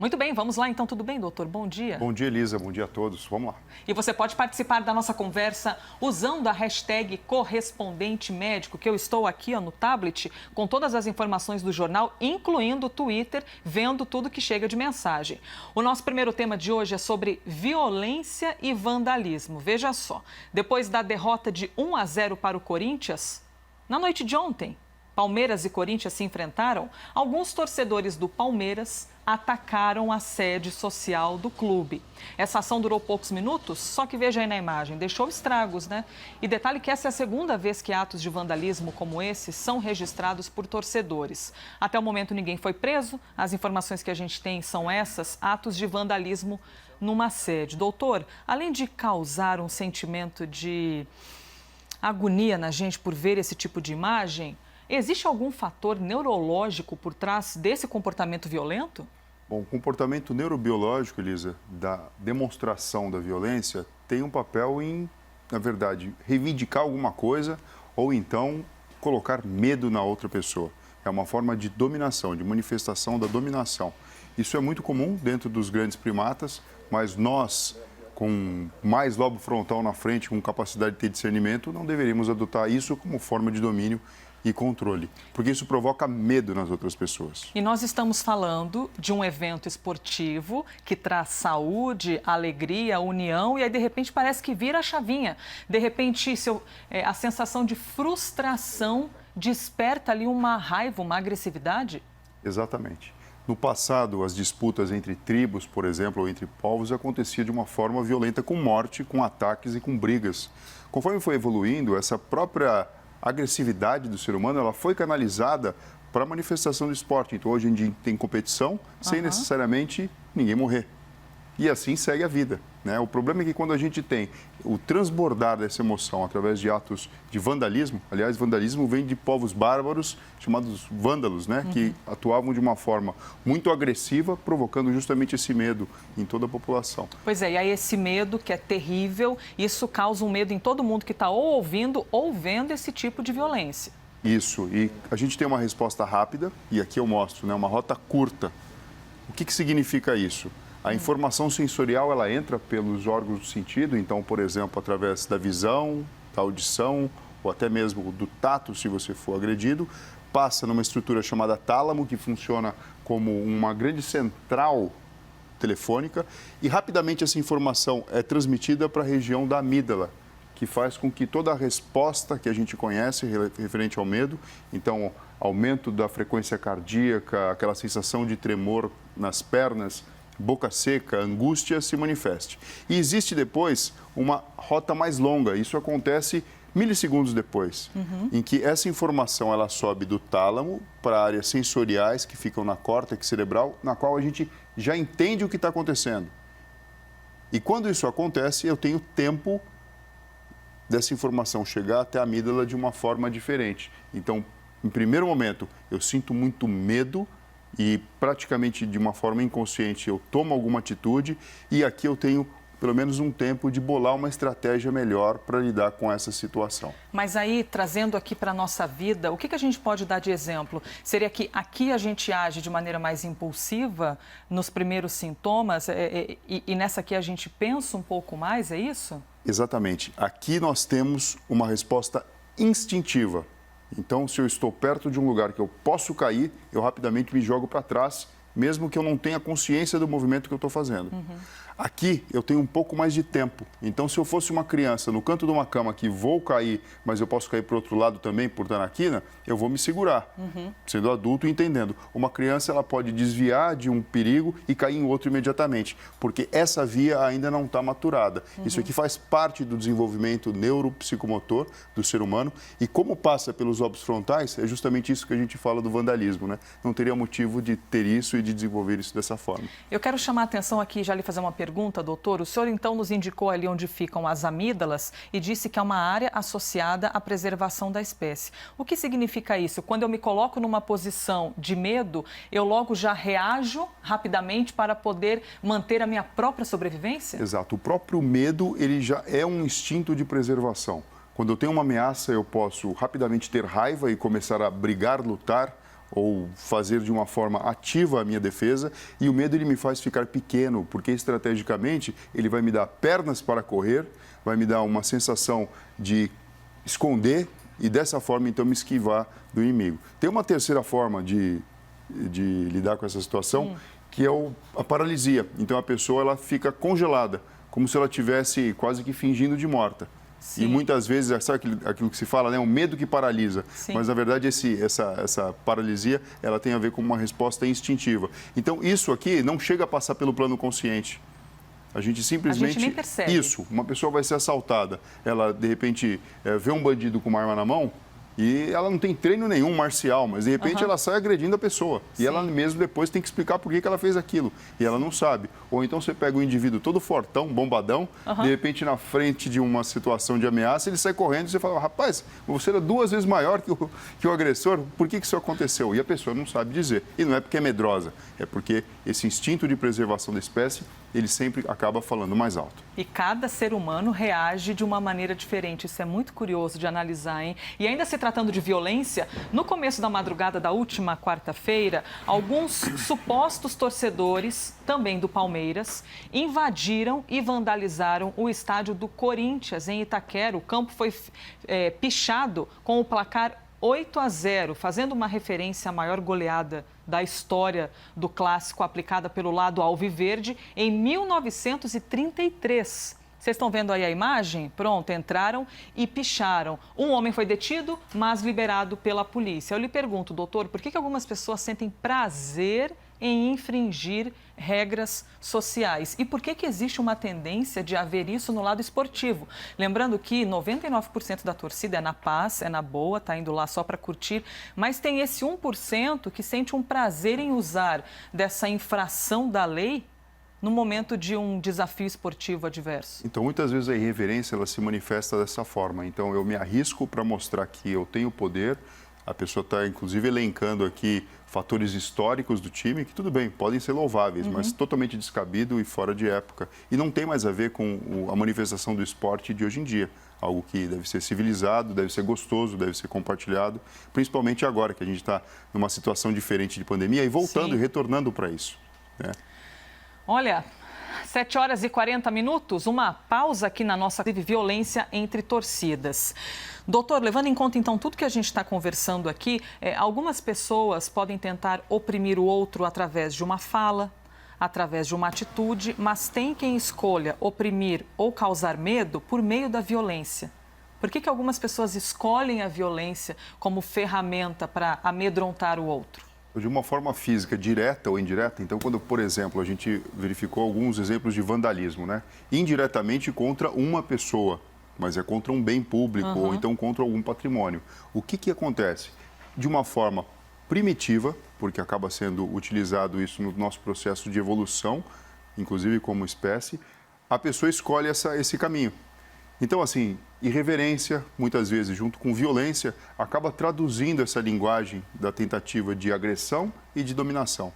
Muito bem, vamos lá então. Tudo bem, doutor? Bom dia. Bom dia, Elisa. Bom dia a todos. Vamos lá. E você pode participar da nossa conversa usando a hashtag correspondente médico, que eu estou aqui no tablet com todas as informações do jornal, incluindo o Twitter, vendo tudo que chega de mensagem. O nosso primeiro tema de hoje é sobre violência e vandalismo. Veja só, depois da derrota de 1-0 para o Corinthians, na noite de ontem, Palmeiras e Corinthians se enfrentaram, alguns torcedores do Palmeiras atacaram a sede social do clube. Essa ação durou poucos minutos, só que veja aí na imagem, deixou estragos, né? E detalhe que essa é a segunda vez que atos de vandalismo como esse são registrados por torcedores. Até o momento ninguém foi preso, as informações que a gente tem são essas, atos de vandalismo numa sede. Doutor, além de causar um sentimento de agonia na gente por ver esse tipo de imagem, existe algum fator neurológico por trás desse comportamento violento? Bom, o comportamento neurobiológico, Elisa, da demonstração da violência tem um papel em, na verdade, reivindicar alguma coisa ou então colocar medo na outra pessoa. É uma forma de dominação, de manifestação da dominação. Isso é muito comum dentro dos grandes primatas, mas nós, com mais lobo frontal na frente, com capacidade de ter discernimento, não deveríamos adotar isso como forma de domínio e controle, porque isso provoca medo nas outras pessoas. E nós estamos falando de um evento esportivo que traz saúde, alegria, união, e aí de repente parece que vira a chavinha. De repente a sensação de frustração desperta ali uma raiva, uma agressividade? Exatamente. No passado, as disputas entre tribos, por exemplo, ou entre povos, acontecia de uma forma violenta, com morte, com ataques e com brigas. Conforme foi evoluindo, essa própria agressividade do ser humano, ela foi canalizada para a manifestação do esporte. Então, hoje em dia tem competição sem necessariamente ninguém morrer. E assim segue a vida, né? O problema é que quando a gente tem o transbordar dessa emoção através de atos de vandalismo, aliás, vandalismo vem de povos bárbaros chamados vândalos, né? Que atuavam de uma forma muito agressiva, provocando justamente esse medo em toda a população. Pois é, e aí esse medo que é terrível, isso causa um medo em todo mundo que está ou ouvindo ou vendo esse tipo de violência. Isso, e a gente tem uma resposta rápida, e aqui eu mostro, né? Uma rota curta. O que significa isso? A informação sensorial, ela entra pelos órgãos do sentido, então, por exemplo, através da visão, da audição, ou até mesmo do tato, se você for agredido, passa numa estrutura chamada tálamo, que funciona como uma grande central telefônica, e rapidamente essa informação é transmitida para a região da amígdala, que faz com que toda a resposta que a gente conhece referente ao medo, então, aumento da frequência cardíaca, aquela sensação de tremor nas pernas, boca seca, angústia, se manifeste. E existe depois uma rota mais longa, isso acontece milissegundos depois, em que essa informação ela sobe do tálamo para áreas sensoriais que ficam na córtex cerebral, na qual a gente já entende o que está acontecendo. E quando isso acontece, eu tenho tempo dessa informação chegar até a amígdala de uma forma diferente. Então, em primeiro momento, eu sinto muito medo, e praticamente de uma forma inconsciente eu tomo alguma atitude e aqui eu tenho pelo menos um tempo de bolar uma estratégia melhor para lidar com essa situação. Mas aí, trazendo aqui para a nossa vida, o que a gente pode dar de exemplo? Seria que aqui a gente age de maneira mais impulsiva nos primeiros sintomas e nessa aqui a gente pensa um pouco mais, é isso? Exatamente. Aqui nós temos uma resposta instintiva. Então, se eu estou perto de um lugar que eu posso cair, eu rapidamente me jogo para trás, mesmo que eu não tenha consciência do movimento que eu estou fazendo. Aqui, eu tenho um pouco mais de tempo. Então, se eu fosse uma criança no canto de uma cama que vou cair, mas eu posso cair para o outro lado também, por estar na quina, eu vou me segurar, sendo adulto e entendendo. Uma criança, ela pode desviar de um perigo e cair em outro imediatamente, porque essa via ainda não está maturada. Isso aqui faz parte do desenvolvimento neuropsicomotor do ser humano e como passa pelos lobos frontais, é justamente isso que a gente fala do vandalismo, né? Não teria motivo de ter isso e de desenvolver isso dessa forma. Eu quero chamar a atenção aqui, já lhe fazer uma pergunta, doutor. O senhor, então, nos indicou ali onde ficam as amígdalas e disse que é uma área associada à preservação da espécie. O que significa isso? Quando eu me coloco numa posição de medo, eu logo já reajo rapidamente para poder manter a minha própria sobrevivência? Exato. O próprio medo, ele já é um instinto de preservação. Quando eu tenho uma ameaça, eu posso rapidamente ter raiva e começar a brigar, lutar, ou fazer de uma forma ativa a minha defesa, e o medo ele me faz ficar pequeno, porque estrategicamente ele vai me dar pernas para correr, vai me dar uma sensação de esconder e dessa forma então me esquivar do inimigo. Tem uma terceira forma de lidar com essa situação, que é a paralisia. Então a pessoa ela fica congelada, como se ela estivesse quase que fingindo de morta. Sim. E muitas vezes, sabe aquilo que se fala, né? O medo que paralisa. Sim. Mas, na verdade, essa paralisia, ela tem a ver com uma resposta instintiva. Então, isso aqui não chega a passar pelo plano consciente. A gente simplesmente... A gente nem percebe. Isso. Uma pessoa vai ser assaltada. Ela, de repente, vê um bandido com uma arma na mão e ela não tem treino nenhum marcial, mas, de repente, ela sai agredindo a pessoa. Sim. E ela mesmo depois tem que explicar por que ela fez aquilo. E ela não sabe. Ou então você pega um indivíduo todo fortão, bombadão, de repente, na frente de uma situação de ameaça, ele sai correndo e você fala, rapaz, você era 2 vezes maior que o agressor, por que isso aconteceu? E a pessoa não sabe dizer. E não é porque é medrosa, é porque esse instinto de preservação da espécie, ele sempre acaba falando mais alto. E cada ser humano reage de uma maneira diferente. Isso é muito curioso de analisar, hein? E ainda se tratando de violência, no começo da madrugada da última quarta-feira, alguns supostos torcedores, também do Palmeiras, invadiram e vandalizaram o estádio do Corinthians, em Itaquera. O campo foi pichado com o placar 8-0, fazendo uma referência à maior goleada da história do clássico aplicada pelo lado alviverde em 1933. Vocês estão vendo aí a imagem? Pronto, entraram e picharam. Um homem foi detido, mas liberado pela polícia. Eu lhe pergunto, doutor, por que algumas pessoas sentem prazer em infringir regras sociais? E por que existe uma tendência de haver isso no lado esportivo? Lembrando que 99% da torcida é na paz, é na boa, está indo lá só para curtir, mas tem esse 1% que sente um prazer em usar dessa infração da lei no momento de um desafio esportivo adverso. Então, muitas vezes a irreverência ela se manifesta dessa forma. Então, eu me arrisco para mostrar que eu tenho poder. A pessoa está, inclusive, elencando aqui fatores históricos do time, que tudo bem, podem ser louváveis, mas totalmente descabido e fora de época. E não tem mais a ver com a manifestação do esporte de hoje em dia. Algo que deve ser civilizado, deve ser gostoso, deve ser compartilhado, principalmente agora que a gente está numa situação diferente de pandemia e voltando e retornando para isso, né? Olha, 7h40, uma pausa aqui na nossa violência entre torcidas. Doutor, levando em conta, então, tudo que a gente está conversando aqui, algumas pessoas podem tentar oprimir o outro através de uma fala, através de uma atitude, mas tem quem escolha oprimir ou causar medo por meio da violência. Por que algumas pessoas escolhem a violência como ferramenta para amedrontar o outro? De uma forma física, direta ou indireta. Então, quando, por exemplo, a gente verificou alguns exemplos de vandalismo, né? Indiretamente contra uma pessoa, mas é contra um bem público ou então contra algum patrimônio. O que acontece? De uma forma primitiva, porque acaba sendo utilizado isso no nosso processo de evolução, inclusive como espécie, a pessoa escolhe esse caminho. Então, assim, irreverência, muitas vezes, junto com violência, acaba traduzindo essa linguagem da tentativa de agressão e de dominação.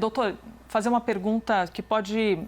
Doutor, fazer uma pergunta que pode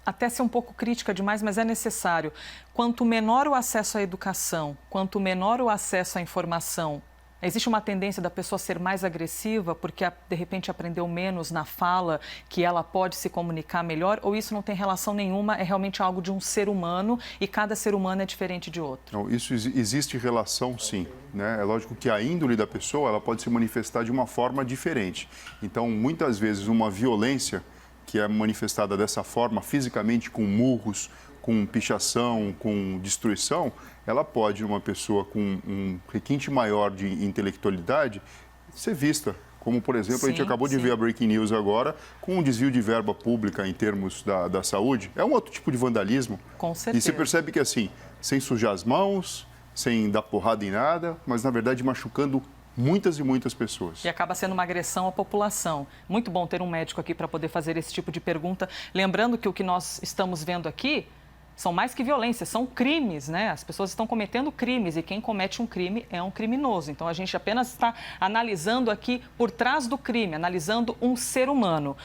até ser um pouco crítica demais, mas é necessário. Quanto menor o acesso à educação, quanto menor o acesso à informação, existe uma tendência da pessoa ser mais agressiva porque, de repente, aprendeu menos na fala, que ela pode se comunicar melhor? Ou isso não tem relação nenhuma, é realmente algo de um ser humano e cada ser humano é diferente de outro? Não, isso existe relação, sim, né? É lógico que a índole da pessoa ela pode se manifestar de uma forma diferente. Então, muitas vezes, uma violência que é manifestada dessa forma, fisicamente, com murros, com pichação, com destruição, ela pode, uma pessoa com um requinte maior de intelectualidade, ser vista. Como, por exemplo, a gente acabou de ver a Breaking News agora, com um desvio de verba pública em termos da saúde. É um outro tipo de vandalismo. Com certeza. E você percebe que, assim, sem sujar as mãos, sem dar porrada em nada, mas, na verdade, machucando muitas e muitas pessoas. E acaba sendo uma agressão à população. Muito bom ter um médico aqui para poder fazer esse tipo de pergunta. Lembrando que o que nós estamos vendo aqui são mais que violência, são crimes, né? As pessoas estão cometendo crimes e quem comete um crime é um criminoso. Então, a gente apenas está analisando aqui por trás do crime, analisando um ser humano.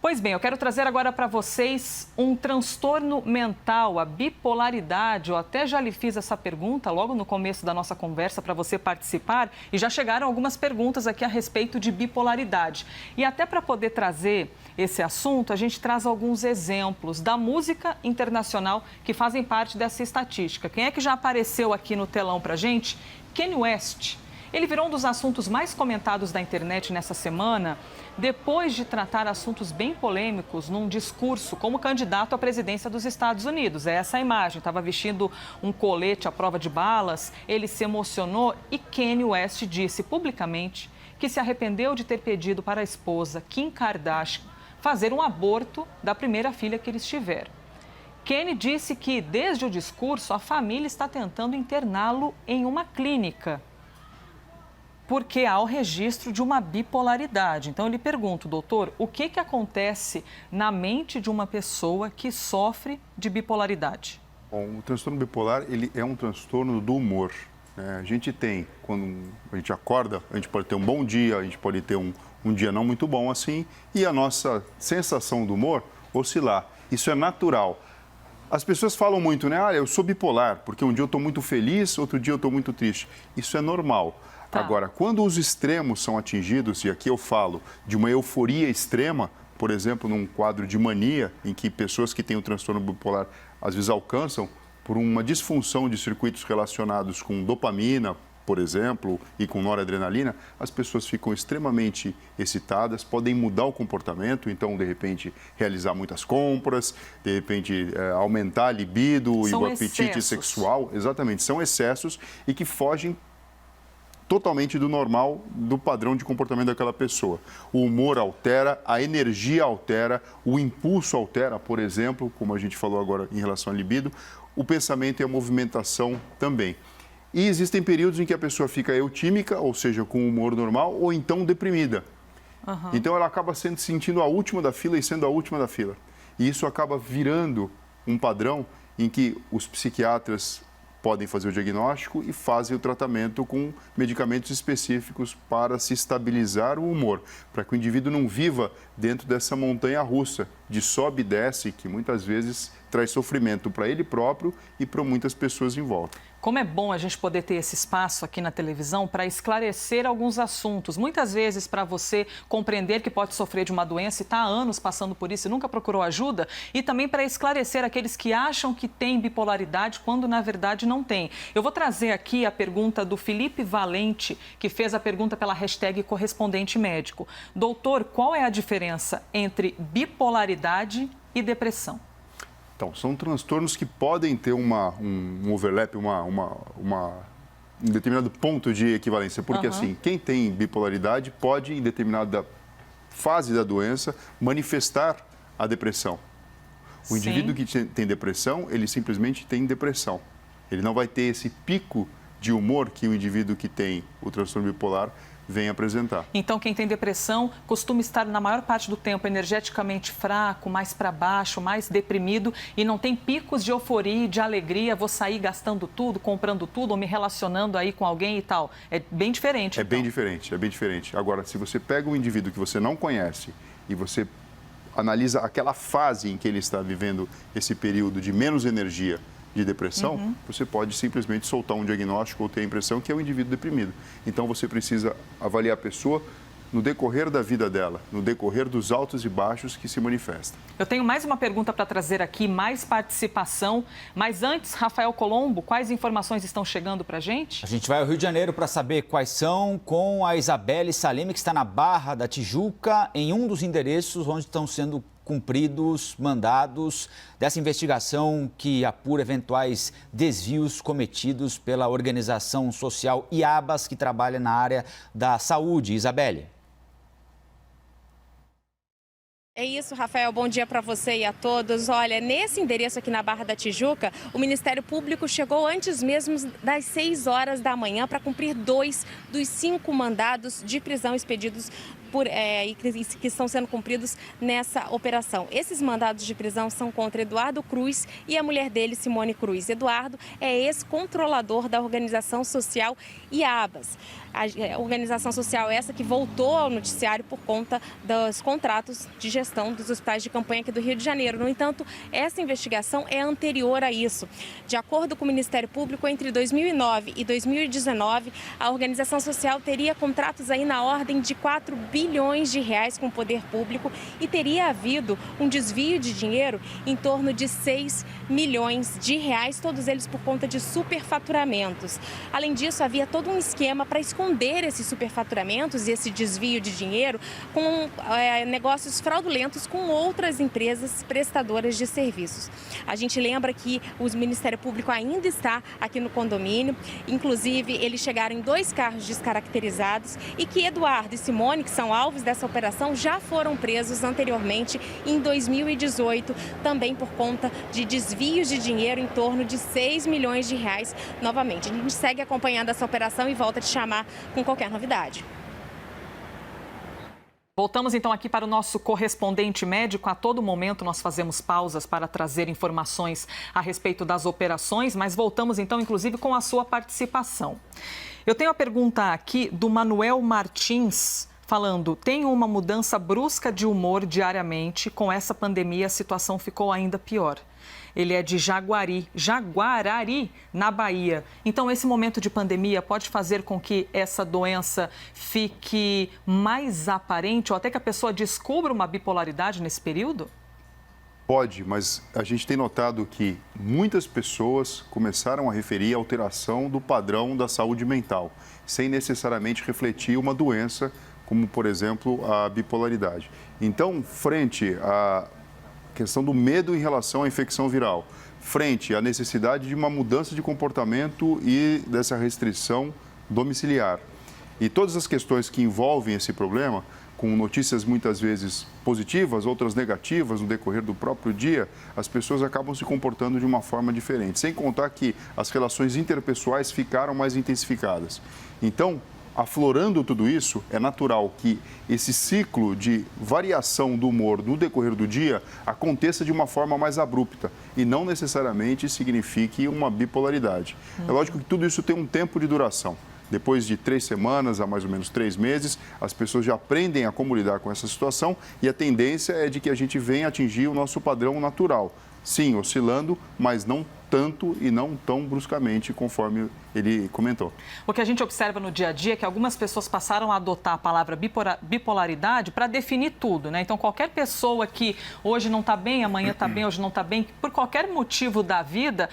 Pois bem, eu quero trazer agora para vocês um transtorno mental, a bipolaridade. Eu até já lhe fiz essa pergunta logo no começo da nossa conversa para você participar e já chegaram algumas perguntas aqui a respeito de bipolaridade. E até para poder trazer esse assunto, a gente traz alguns exemplos da música internacional que fazem parte dessa estatística. Quem é que já apareceu aqui no telão para a gente? Kanye West. Ele virou um dos assuntos mais comentados da internet nessa semana, depois de tratar assuntos bem polêmicos num discurso como candidato à presidência dos Estados Unidos. É essa a imagem, estava vestindo um colete à prova de balas, ele se emocionou e Kanye West disse publicamente que se arrependeu de ter pedido para a esposa, Kim Kardashian, fazer um aborto da primeira filha que eles tiveram. Kanye disse que, desde o discurso, a família está tentando interná-lo em uma clínica, porque há o registro de uma bipolaridade. Então, eu lhe pergunto, doutor, o que acontece na mente de uma pessoa que sofre de bipolaridade? Bom, o transtorno bipolar, ele é um transtorno do humor. A gente tem, quando a gente acorda, a gente pode ter um bom dia, a gente pode ter um dia não muito bom assim, e a nossa sensação do humor oscilar. Isso é natural. As pessoas falam muito, né? Eu sou bipolar, porque um dia eu estou muito feliz, outro dia eu estou muito triste. Isso é normal. Tá. Agora, quando os extremos são atingidos, e aqui eu falo de uma euforia extrema, por exemplo, num quadro de mania, em que pessoas que têm o transtorno bipolar às vezes alcançam por uma disfunção de circuitos relacionados com dopamina, por exemplo, e com noradrenalina, as pessoas ficam extremamente excitadas, podem mudar o comportamento, então, de repente, realizar muitas compras, de repente, aumentar a libido e o apetite sexual. Exatamente, são excessos e que fogem totalmente do normal, do padrão de comportamento daquela pessoa. O humor altera, a energia altera, o impulso altera, por exemplo, como a gente falou agora em relação à libido, o pensamento e a movimentação também. E existem períodos em que a pessoa fica eutímica, ou seja, com humor normal, ou então deprimida. Uhum. Então ela acaba sentindo a última da fila e sendo a última da fila. E isso acaba virando um padrão em que os psiquiatras podem fazer o diagnóstico e fazem o tratamento com medicamentos específicos para se estabilizar o humor, para que o indivíduo não viva dentro dessa montanha-russa de sobe e desce, que muitas vezes traz sofrimento para ele próprio e para muitas pessoas em volta. Como é bom a gente poder ter esse espaço aqui na televisão para esclarecer alguns assuntos. Muitas vezes, para você compreender que pode sofrer de uma doença e está há anos passando por isso e nunca procurou ajuda, e também para esclarecer aqueles que acham que tem bipolaridade quando, na verdade, não tem. Eu vou trazer aqui a pergunta do Felipe Valente, que fez a pergunta pela hashtag correspondente médico. Doutor, qual é a diferença entre bipolaridade e depressão? Então, são transtornos que podem ter um overlap, um determinado ponto de equivalência. Porque, assim, quem tem bipolaridade pode, em determinada fase da doença, manifestar a depressão. O indivíduo que tem depressão, ele simplesmente tem depressão. Ele não vai ter esse pico de humor que o indivíduo que tem o transtorno bipolar vem apresentar. Então, quem tem depressão costuma estar, na maior parte do tempo, energeticamente fraco, mais para baixo, mais deprimido e não tem picos de euforia e de alegria, vou sair gastando tudo, comprando tudo ou me relacionando aí com alguém e tal. É bem diferente. É bem diferente, é bem diferente. Agora, se você pega um indivíduo que você não conhece e você analisa aquela fase em que ele está vivendo esse período de menos energia, de depressão, você pode simplesmente soltar um diagnóstico ou ter a impressão que é um indivíduo deprimido. Então, você precisa avaliar a pessoa no decorrer da vida dela, no decorrer dos altos e baixos que se manifestam. Eu tenho mais uma pergunta para trazer aqui, mais participação. Mas antes, Rafael Colombo, quais informações estão chegando para a gente? A gente vai ao Rio de Janeiro para saber quais são com a Isabelle Saleme, que está na Barra da Tijuca, em um dos endereços onde estão sendo cumpridos mandados dessa investigação que apura eventuais desvios cometidos pela organização social IABAS, que trabalha na área da saúde. Isabelle. É isso, Rafael. Bom dia para você e a todos. Olha, nesse endereço aqui na Barra da Tijuca, o Ministério Público chegou antes mesmo das 6 horas da manhã para cumprir 2 dos 5 mandados de prisão expedidos que estão sendo cumpridos nessa operação. Esses mandados de prisão são contra Eduardo Cruz e a mulher dele, Simone Cruz. Eduardo é ex-controlador da organização social IABAS. A organização social essa que voltou ao noticiário por conta dos contratos de gestão gestão dos hospitais de campanha aqui do Rio de Janeiro. No entanto, essa investigação é anterior a isso. De acordo com o Ministério Público, entre 2009 e 2019, a organização social teria contratos aí na ordem de 4 bilhões de reais com o poder público e teria havido um desvio de dinheiro em torno de 6 milhões de reais, todos eles por conta de superfaturamentos. Além disso, havia todo um esquema para esconder esses superfaturamentos e esse desvio de dinheiro com negócios fraudulentos com outras empresas prestadoras de serviços. A gente lembra que o Ministério Público ainda está aqui no condomínio, inclusive eles chegaram em 2 carros descaracterizados e que Eduardo e Simone, que são alvos dessa operação, já foram presos anteriormente em 2018, também por conta de desvios de dinheiro em torno de 6 milhões de reais novamente. A gente segue acompanhando essa operação e volta a te chamar com qualquer novidade. Voltamos então aqui para o nosso correspondente médico. A todo momento nós fazemos pausas para trazer informações a respeito das operações, mas voltamos então inclusive com a sua participação. Eu tenho a pergunta aqui do Manuel Martins, falando: tenho uma mudança brusca de humor diariamente, com essa pandemia a situação ficou ainda pior. Ele é de Jaguarari, na Bahia. Então, esse momento de pandemia pode fazer com que essa doença fique mais aparente ou até que a pessoa descubra uma bipolaridade nesse período? Pode, mas a gente tem notado que muitas pessoas começaram a referir a alteração do padrão da saúde mental, sem necessariamente refletir uma doença, como, por exemplo, a bipolaridade. Então, frente à questão do medo em relação à infecção viral, frente à necessidade de uma mudança de comportamento e dessa restrição domiciliar. E todas as questões que envolvem esse problema, com notícias muitas vezes positivas, outras negativas no decorrer do próprio dia, as pessoas acabam se comportando de uma forma diferente. Sem contar que as relações interpessoais ficaram mais intensificadas. Então, aflorando tudo isso, é natural que esse ciclo de variação do humor no decorrer do dia aconteça de uma forma mais abrupta e não necessariamente signifique uma bipolaridade. É lógico que tudo isso tem um tempo de duração. Depois de 3 semanas a mais ou menos 3 meses, as pessoas já aprendem a como lidar com essa situação e a tendência é de que a gente venha atingir o nosso padrão natural. Sim, oscilando, mas não tanto e não tão bruscamente, conforme ele comentou. O que a gente observa no dia a dia é que algumas pessoas passaram a adotar a palavra bipolaridade para definir tudo, né? Então, qualquer pessoa que hoje não está bem, amanhã está bem, hoje não está bem, por qualquer motivo da vida,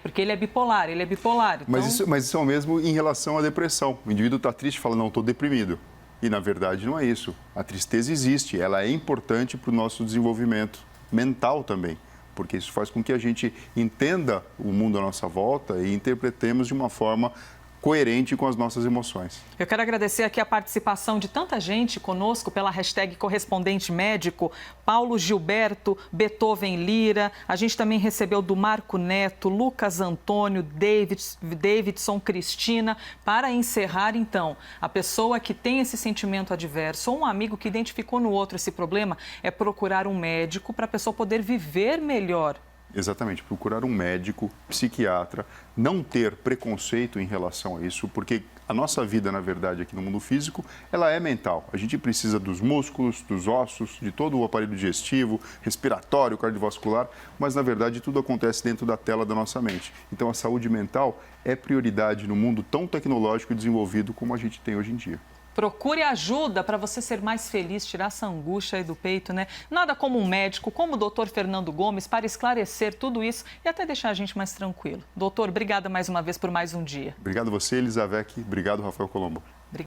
porque ele é bipolar, ele é bipolar. Então... Mas isso é o mesmo em relação à depressão. O indivíduo está triste e fala, não, estou deprimido. E, na verdade, não é isso. A tristeza existe, ela é importante para o nosso desenvolvimento mental também, porque isso faz com que a gente entenda o mundo à nossa volta e interpretemos de uma forma coerente com as nossas emoções. Eu quero agradecer aqui a participação de tanta gente conosco pela hashtag correspondente médico, Paulo Gilberto, Beethoven Lira, a gente também recebeu do Marco Neto, Lucas Antônio, Davidson, Cristina. Para encerrar, então, a pessoa que tem esse sentimento adverso ou um amigo que identificou no outro esse problema é procurar um médico para a pessoa poder viver melhor. Exatamente, procurar um médico, psiquiatra, não ter preconceito em relação a isso, porque a nossa vida, na verdade, aqui no mundo físico, ela é mental. A gente precisa dos músculos, dos ossos, de todo o aparelho digestivo, respiratório, cardiovascular, mas, na verdade, tudo acontece dentro da tela da nossa mente. Então, a saúde mental é prioridade no mundo tão tecnológico e desenvolvido como a gente tem hoje em dia. Procure ajuda para você ser mais feliz, tirar essa angústia aí do peito, né? Nada como um médico, como o doutor Fernando Gomes, para esclarecer tudo isso e até deixar a gente mais tranquilo. Doutor, obrigada mais uma vez por mais um dia. Obrigado a você, Elizavec. Obrigado, Rafael Colombo.